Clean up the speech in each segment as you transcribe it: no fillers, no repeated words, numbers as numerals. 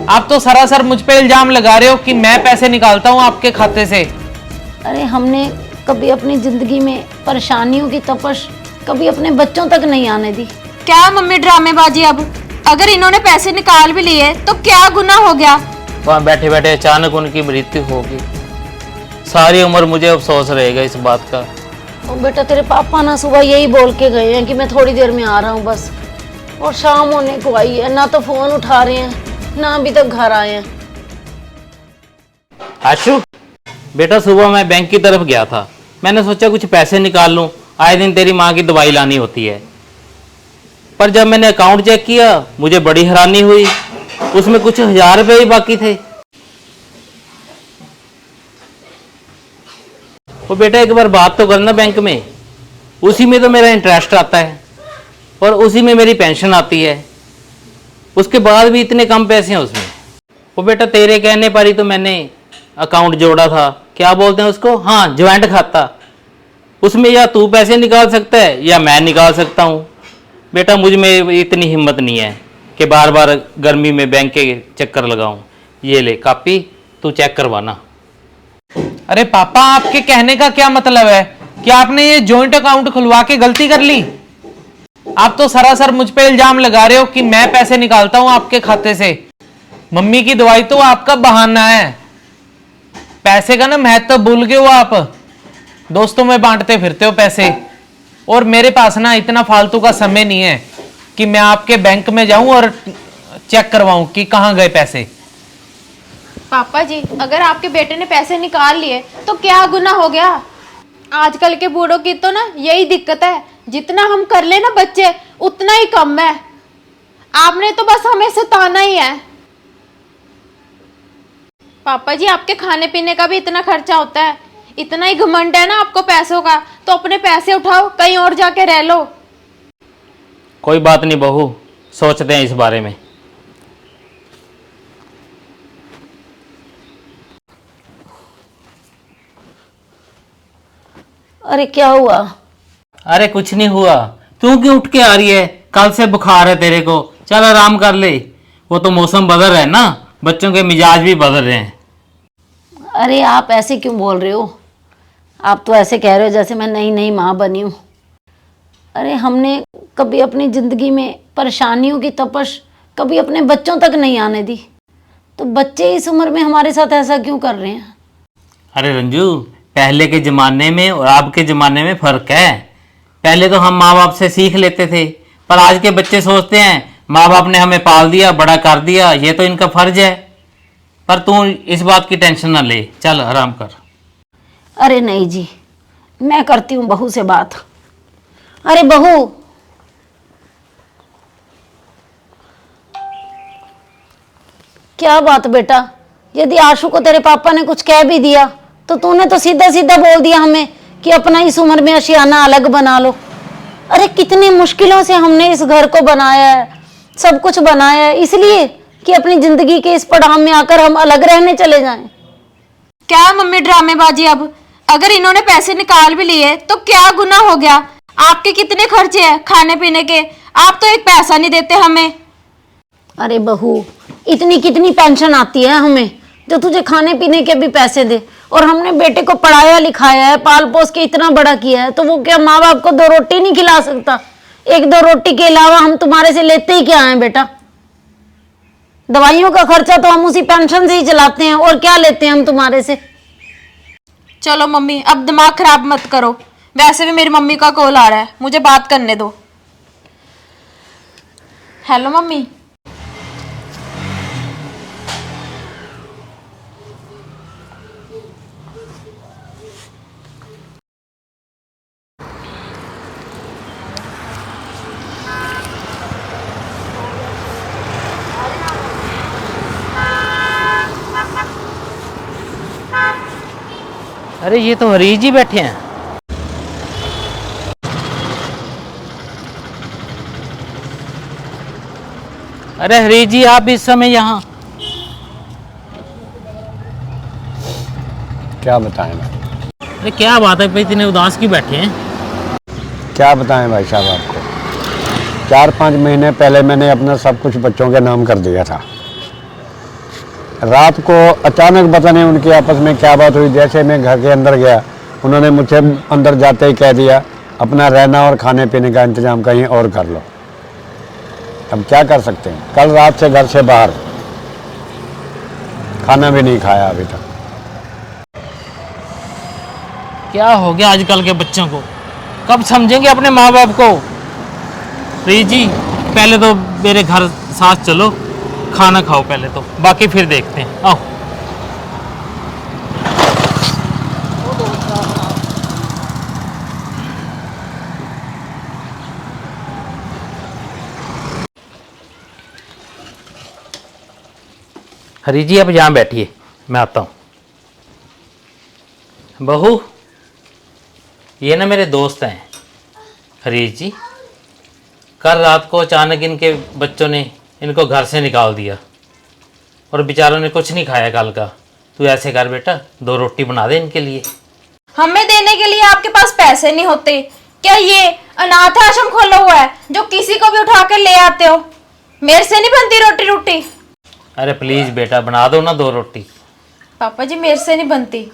आप तो सरासर मुझ पे इल्जाम लगा रहे हो कि मैं पैसे निकालता हूँ आपके खाते से। अरे हमने कभी अपनी जिंदगी में परेशानियों की तपश कभी अपने बच्चों तक नहीं आने दी। क्या मम्मी ड्रामेबाजी? अब अगर इन्होंने पैसे निकाल भी लिए तो क्या गुनाह हो गया? वहाँ बैठे बैठे अचानक उनकी मृत्यु होगी, सारी उम्र मुझे अफसोस रहेगा इस बात का। और बेटा तेरे पापा ना सुबह यही बोल के गए हैं कि मैं थोड़ी देर में आ रहा हूँ बस, और शाम होने को आई है, ना तो फोन उठा रहे हैं ना अभी तक घर आए हैं। आशु बेटा, सुबह मैं बैंक की तरफ गया था, मैंने सोचा कुछ पैसे निकाल लूं, आए दिन तेरी माँ की दवाई लानी होती है। पर जब मैंने अकाउंट चेक किया मुझे बड़ी हैरानी हुई, उसमें कुछ 1000 रुपये ही बाकी थे। वो बेटा एक बार बात तो करना बैंक में, उसी में तो मेरा इंटरेस्ट आता है और उसी में मेरी पेंशन आती है, उसके बाद भी इतने कम पैसे हैं उसमें। वो बेटा तेरे कहने पर ही तो मैंने अकाउंट जोड़ा था, क्या बोलते हैं उसको, हाँ ज्वाइंट खाता। उसमें या तू पैसे निकाल सकता है या मैं निकाल सकता हूँ। बेटा मुझ में इतनी हिम्मत नहीं है कि बार बार गर्मी में बैंक के चक्कर लगाऊं। ये ले कापी, तू चेक करवाना। अरे पापा, आपके कहने का क्या मतलब है कि आपने ये जॉइंट अकाउंट खुलवा के गलती कर ली? आप तो सरासर मुझ पे इल्जाम लगा रहे हो कि मैं पैसे निकालता हूं आपके खाते से। मम्मी की दवाई तो आपका बहाना है, पैसे का ना महत्व भूल गए हो आप। दोस्तों में बांटते फिरते हो पैसे, और मेरे पास ना इतना फालतू का समय नहीं है कि मैं आपके बैंक में जाऊं और चेक करवाऊं कि कहां गए पैसे। पापा जी, अगर आपके बेटे ने पैसे निकाल लिए तो क्या गुनाह हो गया? आजकल के बूढ़ों की तो ना यही दिक्कत है, जितना हम कर ले ना बच्चे उतना ही कम है। आपने तो बस हमें सताना ही है। पापा जी, आपके खाने पीने का भी इतना खर्चा होता है, इतना ही घमंड है ना आपको पैसों का, तो अपने पैसे उठाओ कहीं और जाके रह लो। कोई बात नहीं बहू, सोचते हैं इस बारे में। अरे क्या हुआ? अरे कुछ नहीं हुआ, तू क्यों उठ के आ रही है? कल से बुखार है तेरे को, चल आराम कर ले। वो तो मौसम बदल रहा है ना, बच्चों के मिजाज भी बदल रहे हैं। अरे आप ऐसे क्यों बोल रहे हो? आप तो ऐसे कह रहे हो जैसे मैं नई नई माँ बनी हूँ। अरे हमने कभी अपनी ज़िंदगी में परेशानियों की तपश कभी अपने बच्चों तक नहीं आने दी, तो बच्चे इस उम्र में हमारे साथ ऐसा क्यों कर रहे हैं? अरे रंजू, पहले के ज़माने में और अब के ज़माने में फ़र्क है। पहले तो हम माँ बाप से सीख लेते थे, पर आज के बच्चे सोचते हैं माँ बाप ने हमें पाल दिया, बड़ा कर दिया, ये तो इनका फ़र्ज है। पर तू इस बात की टेंशन ना ले, चल आराम कर। अरे नहीं जी, मैं करती हूँ बहू से बात। अरे बहू, क्या बात बेटा? यदि आशु को तेरे पापा ने कुछ कह भी दिया तो तूने तो सीधा सीधा बोल दिया हमें कि अपना इस उम्र में आशियाना अलग बना लो। अरे कितनी मुश्किलों से हमने इस घर को बनाया है, सब कुछ बनाया है, इसलिए कि अपनी जिंदगी के इस पड़ाव में आकर हम अलग रहने चले जाएं। क्या मम्मी ड्रामेबाजी? अब अगर इन्होंने पैसे निकाल भी लिए तो क्या गुनाह हो गया? आपके कितने खर्चे हैं खाने पीने के, आप तो एक पैसा नहीं देते हमें। अरे बहू, इतनी कितनी पेंशन आती है हमें जो तुझे खाने पीने के भी पैसे दे, और हमने बेटे को पढ़ाया लिखाया है, पाल पोस के इतना बड़ा किया है, तो वो क्या माँ बाप को 2 रोटी नहीं खिला सकता? 1-2 रोटी के अलावा हम तुम्हारे से लेते ही क्या हैं बेटा? दवाइयों का खर्चा तो हम उसी पेंशन से ही चलाते हैं, और क्या लेते हैं हम तुम्हारे से? चलो मम्मी, अब दिमाग खराब मत करो, वैसे भी मेरी मम्मी का कॉल आ रहा है, मुझे बात करने दो। Hello mummy. अरे ये तो हरीश जी बैठे हैं। अरे हरीश जी, आप इस समय यहाँ? क्या बताएं भाई? अरे क्या बात है, इतने उदास क्यों बैठे हैं? क्या बताएं भाई साहब आपको, 4-5 महीने पहले मैंने अपना सब कुछ बच्चों के नाम कर दिया था, रात को अचानक पता नहीं उनकी आपस में क्या बात हुई, जैसे मैं घर के अंदर गया उन्होंने मुझसे अंदर जाते ही कह दिया अपना रहना और खाने पीने का इंतजाम कहीं और कर लो। अब क्या कर सकते हैं, कल रात से घर से बाहर, खाना भी नहीं खाया अभी तक। क्या हो गया आजकल के बच्चों को, कब समझेंगे अपने माँ बाप को। री जी पहले तो मेरे घर साथ चलो, खाना खाओ पहले तो, बाकी फिर देखते हैं। आओ। हरी जी आप यहाँ बैठिए, मैं आता हूँ। बहू, ये ना मेरे दोस्त हैं हरीश जी। कल रात को अचानक इनके बच्चों ने इनको घर से निकाल दिया और बेचारों ने कुछ नहीं खाया कल का। तू ऐसे कर बेटा, 2 रोटी बना दे इनके लिए। हमें देने के लिए आपके पास पैसे नहीं होते क्या? ये अनाथ आश्रम खोला हुआ है जो किसी को भी उठा कर ले आते हो? मेरे से नहीं बनती रोटी रोटी। अरे प्लीज़ बेटा बना दो ना 2 रोटी। पापा जी मेरे से नहीं बनती।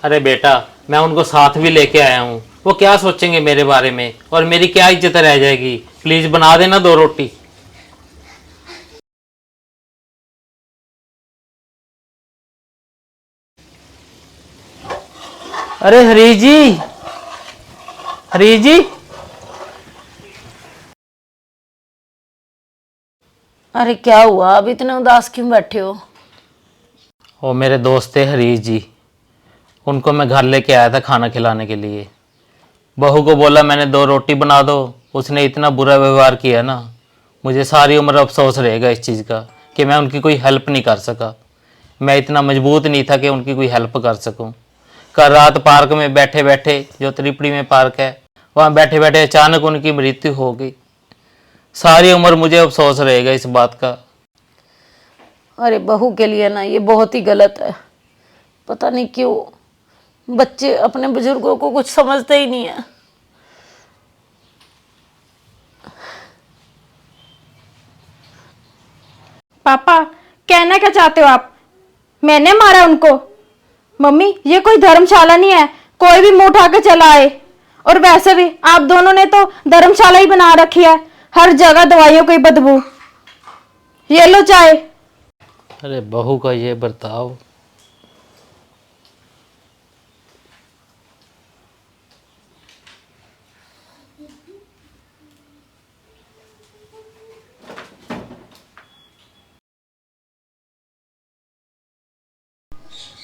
अरे बेटा मैं उनको साथ भी लेके आया हूँ, वो क्या सोचेंगे मेरे बारे में और मेरी क्या इज्जत रह जाएगी। प्लीज़ बना देना 2 रोटी। अरे हरीश जी, हरीश जी। अरे क्या हुआ, अब इतने उदास क्यों बैठे हो? वो मेरे दोस्त थे हरीश जी, उनको मैं घर लेके आया था खाना खिलाने के लिए। बहू को बोला मैंने 2 रोटी बना दो, उसने इतना बुरा व्यवहार किया ना, मुझे सारी उम्र अफसोस रहेगा इस चीज़ का कि मैं उनकी कोई हेल्प नहीं कर सका। मैं इतना मजबूत नहीं था कि उनकी कोई हेल्प कर सकूं। कल रात पार्क में बैठे बैठे, जो त्रिपुड़ी में पार्क है, वहाँ बैठे बैठे अचानक उनकी मृत्यु हो गई। सारी उम्र मुझे अफसोस रहेगा इस बात का। अरे बहू के लिए ना ये बहुत ही गलत है। पता नहीं क्यों बच्चे अपने बुजुर्गों को कुछ समझते ही नहीं है। पापा कहना क्या चाहते हो आप? मैंने मारा उनको? मम्मी ये कोई धर्मशाला नहीं है, कोई भी मुंह उठा के चला आए। और वैसे भी आप दोनों ने तो धर्मशाला ही बना रखी है, हर जगह दवाइयों की बदबू। ये लो चाय। अरे बहू का ये बर्ताव।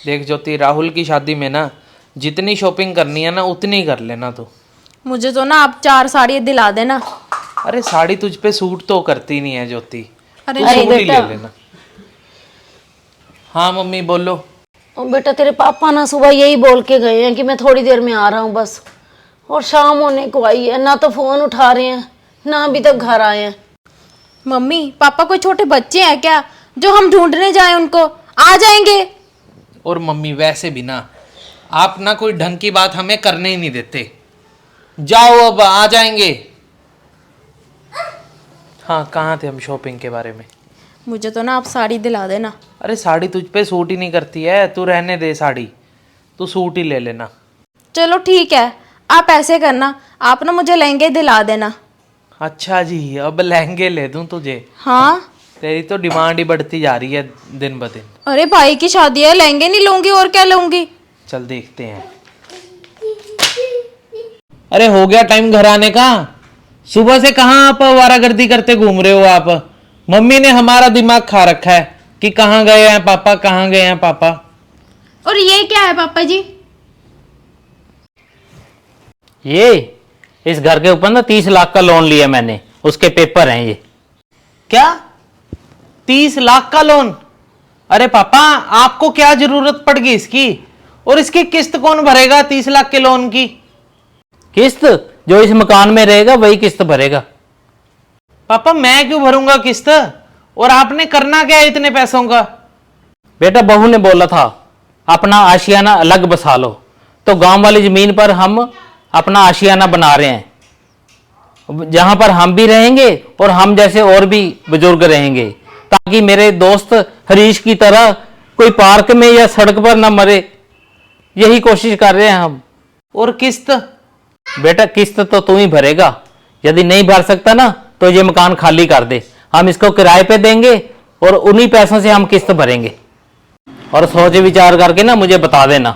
देख ज्योति, राहुल की शादी में ना जितनी शॉपिंग करनी है ना उतनी ही कर लेना तू। मुझे तो ना आप 4 साड़ी दिला देना। अरे साड़ी तुझ पे सूट तो करती नहीं है ज्योति, अरे तू सूट ही ले लेना। हाँ मम्मी बोलो। और बेटा तेरे पापा ना सुबह यही बोल के गए हैं कि मैं थोड़ी देर में आ रहा हूँ बस, और शाम होने को आई है, ना तो फोन उठा रहे हैं ना अभी तक घर आए हैं। मम्मी पापा कोई छोटे बच्चे हैं क्या जो हम ढूंढने जाएं उनको? आ जाएंगे। और मम्मी वैसे भी ना आप ना कोई ढंग की बात हमें करने ही नहीं देते। जाओ अब आ जाएंगे। हाँ कहाँ थे हम शॉपिंग के बारे में? मुझे तो ना आप साड़ी दिला देना। अरे साड़ी तुझ पे सूट ही नहीं करती है, तू रहने दे साड़ी, तू सूट ही ले लेना। चलो ठीक है, आप ऐसे करना, आप ना मुझे लहंगे दिला देना। अच्छा जी, अब लहंगे ले दूं तुझे? हाँ तेरी तो डिमांड ही बढ़ती जा रही है दिन ब दिन। अरे भाई की शादी है, लहंगे नहीं लूंगी और क्या लूंगी? चल देखते हैं। अरे हो गया टाइम घर आने का। सुबह से कहाँ आप आवारागर्दी करते घूम रहे हो आप? मम्मी ने हमारा दिमाग खा रखा है कि कहाँ गए हैं पापा, कहाँ गए हैं पापा। और ये क्या है पापा जी? ये इस घर के ऊपर ना 30 लाख का लोन लिया मैंने, उसके पेपर हैं ये। क्या 30 लाख का लोन? अरे पापा आपको क्या जरूरत पड़ गई इसकी? और इसकी किस्त कौन भरेगा 30 लाख के लोन की? किस्त जो इस मकान में रहेगा वही किस्त भरेगा। पापा मैं क्यों भरूंगा किस्त? और आपने करना क्या है इतने पैसों का? बेटा बहू ने बोला था अपना आशियाना अलग बसा लो, तो गांव वाली जमीन पर हम अपना आशियाना बना रहे हैं, जहां पर हम भी रहेंगे और हम जैसे और भी बुजुर्ग रहेंगे, ताकि मेरे दोस्त हरीश की तरह कोई पार्क में या सड़क पर ना मरे, यही कोशिश कर रहे हैं हम। और किस्त? बेटा किस्त तो तू ही भरेगा, यदि नहीं भर सकता ना तो ये मकान खाली कर दे, हम इसको किराए पे देंगे और उन्हीं पैसों से हम किस्त भरेंगे। और सोच विचार करके ना मुझे बता देना।